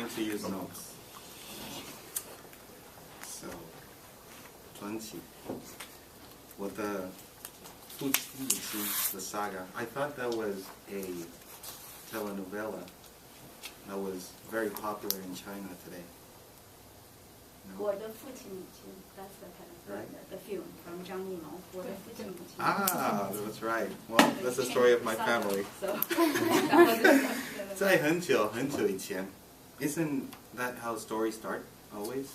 going to use notes. So, 传奇，我的父亲母亲 the saga. I thought that was a telenovela that was very popular in China today. No? 我的父亲母亲 that's the film from Zhang Yimou. 我的父亲母亲 Ah, that's right. Well, that's the story of my family. So, 在很久很久以前, isn't that how stories start, always?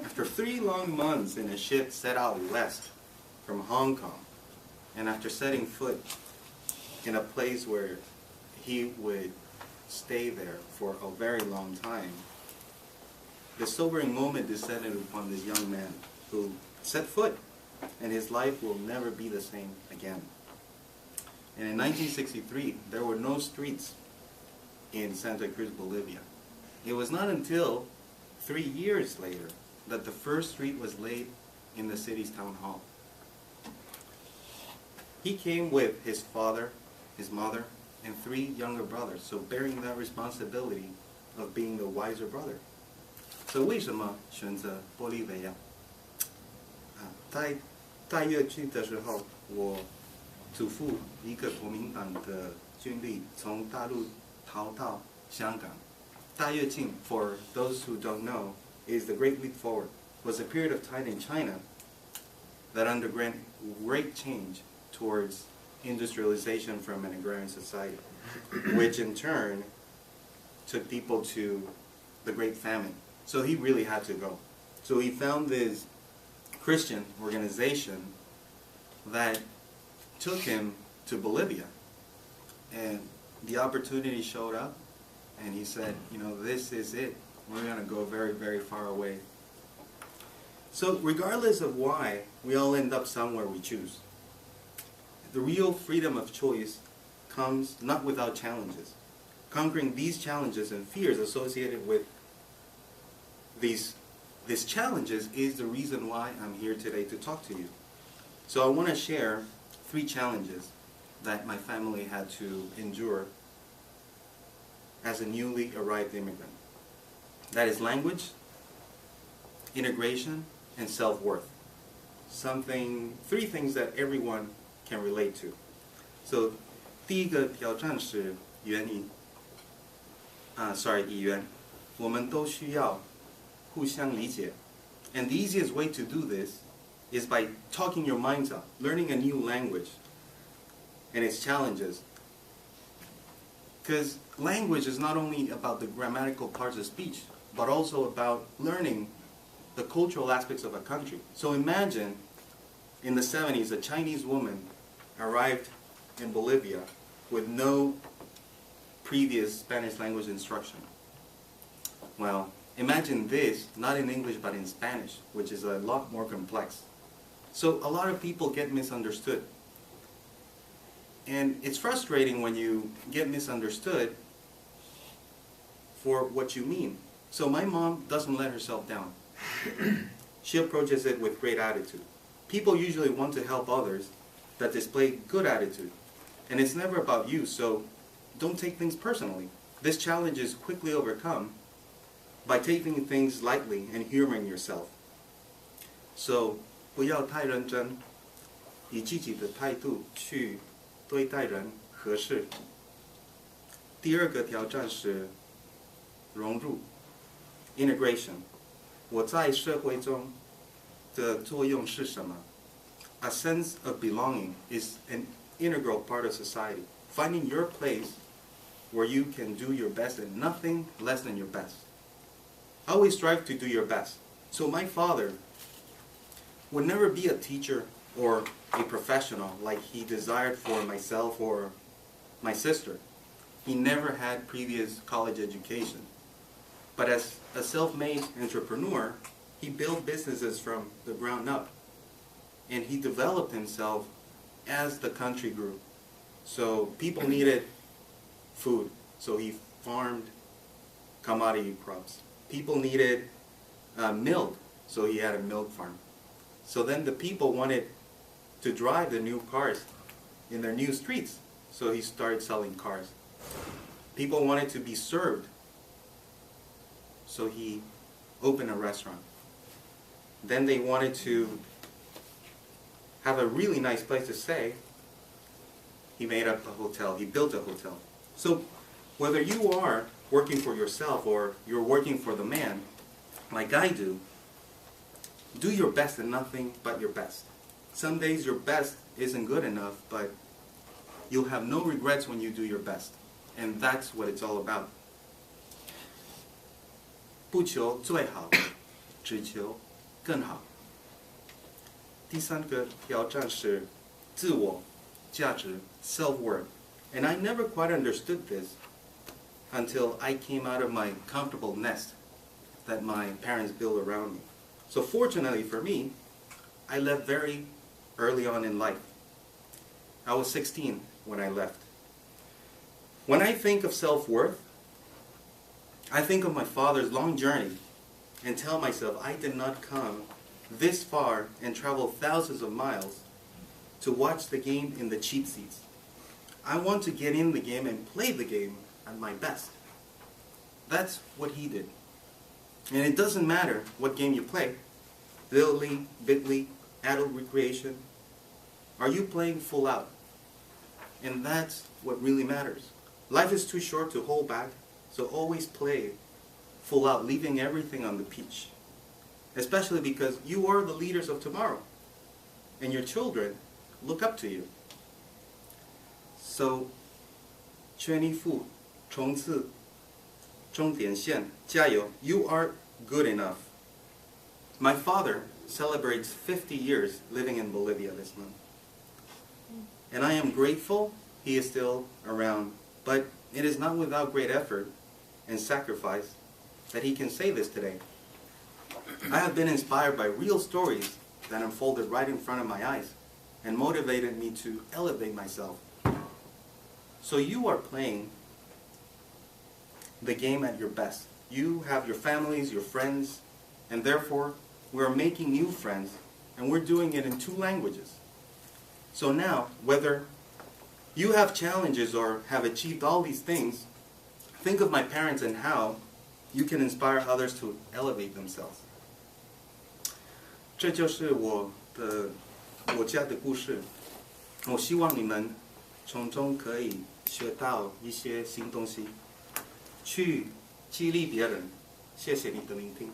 After 3 long months in a ship set out west from Hong Kong, and after setting foot in a place where he would stay there for a very long time, the sobering moment descended upon this young man who set foot, and his life will never be the same again. And in 1963, there were no streets in Santa Cruz, Bolivia. It was not until 3 years later that the first street was laid in the city's town hall. He came with his father, his mother, and 3 younger brothers, so bearing that responsibility of being the wiser brother. So 为什么选择玻利维亚？在越剧的时候，我祖父一个国民党的军力从大陆逃到香港。大跃进, for those who don't know, is the Great Leap Forward, was a period of time in China that underwent great change towards industrialization from an agrarian society, which in turn took people to the Great Famine. So he really had to go. So he found this Christian organization that took him to Bolivia. And the opportunity showed up, and he said, you know, this is it. We're going to go very, very far away. So regardless of why, we all end up somewhere we choose. The real freedom of choice comes not without challenges. Conquering these challenges and fears associated with these challenges is the reason why I'm here today to talk to you. So I want to share 3 challenges that my family had to endure as a newly arrived immigrant. That is language, integration, and self-worth. 3 things that everyone can relate to. So 第一个挑战是语言。我们都需要互相理解. And the easiest way to do this is by talking your minds out, learning a new language and its challenges. Because language is not only about the grammatical parts of speech, but also about learning the cultural aspects of a country. So imagine in the 70s, a Chinese woman arrived in Bolivia with no previous Spanish language instruction. Well, imagine this, not in English but in Spanish, which is a lot more complex. So a lot of people get misunderstood. And it's frustrating when you get misunderstood for what you mean. So my mom doesn't let herself down. She approaches it with great attitude. People usually want to help others that display good attitude. And it's never about you, so don't take things personally. This challenge is quickly overcome by taking things lightly and humoring yourself. So, 不要太认真，以积极的态度去对待人和事。第二个挑战是融入 integration. 我在社会中的作用是什么? A sense of belonging is an integral part of society. Finding your place where you can do your best and nothing less than your best. Always strive to do your best. So my father would never be a teacher or a professional like he desired for myself or my sister. He never had previous college education. But as a self-made entrepreneur, he built businesses from the ground up. And he developed himself as the country grew. So people needed food, so he farmed commodity crops. People needed milk, so he had a milk farm. So then the people wanted to drive the new cars in their new streets, so he started selling cars. People wanted to be served so he opened a restaurant. Then they wanted to have a really nice place to stay. He made up a hotel. He built a hotel. So whether you are working for yourself or you're working for the man, like I do your best and nothing but your best. Some days your best isn't good enough, but you'll have no regrets when you do your best. And that's what it's all about. 不求最好，只求更好。第三个挑战是自我价值 self-worth. And I never quite understood this until I came out of my comfortable nest that my parents built around me. So fortunately for me, I left very early on in life. I was 16 when I left. When I think of self-worth, I think of my father's long journey and tell myself I did not come this far and travel thousands of miles to watch the game in the cheap seats. I want to get in the game and play the game at my best. That's what he did. And it doesn't matter what game you play, Little League, Big League, Adult Recreation. Are you playing full out? And that's what really matters. Life is too short to hold back, so always play full out, leaving everything on the pitch. Especially because you are the leaders of tomorrow, and your children look up to you. So, 全力以赴，冲刺终点线，加油! You are good enough. My father celebrates 50 years living in Bolivia this month. And I am grateful he is still around. But it is not without great effort and sacrifice that he can say this today. I have been inspired by real stories that unfolded right in front of my eyes and motivated me to elevate myself. So you are playing the game at your best. You have your families, your friends, and therefore we're making new friends, and we're doing it in 2 languages. So now, whether you have challenges or have achieved all these things, think of my parents and how you can inspire others to elevate themselves. 这就是我家的故事。我希望你们从中可以学到一些新东西，去激励别人。谢谢你的聆听。